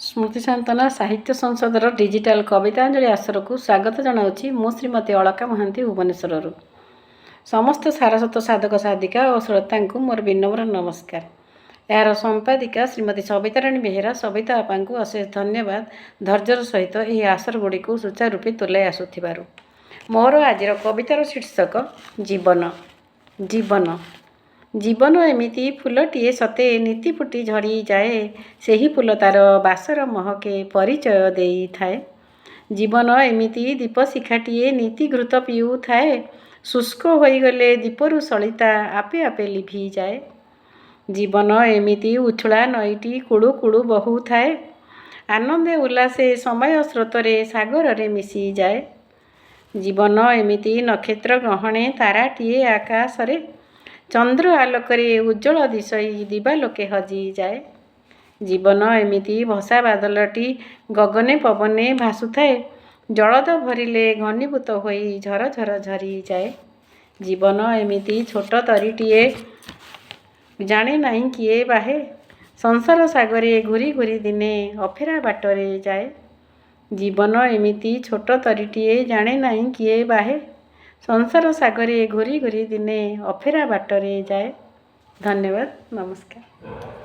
स्मृति सान्तना साहित्य संसदर डिजिटाल कवितांजलि आसर को स्वागत जनाऊँगी। मु श्रीमती अलका महांती भुवनेश्वर समस्त सारस्वत साधक साधिका और श्रोता को मोर विनम्र नमस्कार। यार संपादिका श्रीमती सविताराणी बेहेरा सविता आपा को अशेष धन्यवाद धैर्यर सहित यह आसर गुड़ी को सुचारूपे तुलाई आसुथिबारु। मोर आज कवितार शीर्षक जीवन। जीवन जीवन एमिति फूलटिए सते नीति फुटी झड़ी जाए सेही फूल तार बासर महके परिचय देई थाए। जीवन एमिति दीप शिखाटिए नीति घृत पिउ थाए शुष्क होईगले दीपरु सलिता आपे आपे लिभि जाए। जीवन एमिति उछुला नईटी कुड़ू कुड़ू बहु थाए आनंदे उल्लासे समय स्रोतरे सागरे मिशी जाए। जीवन एमिति नक्षत्र ग्रहणे ताराटिए आकाशरे चंद्र आलोकरे उज्जवल दिशई दिवालोके हजी जाए। जीवन एमिति भसा बादलटी गगने पवने भासुथाए जलद भरिले घनीभूत होई झर झर झरी जाए। जीवन एमिति छोट तरीटिए जाने नहीं किए बाहे संसार सागरे घूरी घूरी दिने अफेरा बाटरे जाए। जीवन एमिति छोट तरीटिए जाने नहीं किए बाहे संसार सागरे घूरी घूरी दिने अफेरा बाटरे जाए। धन्यवाद, नमस्कार।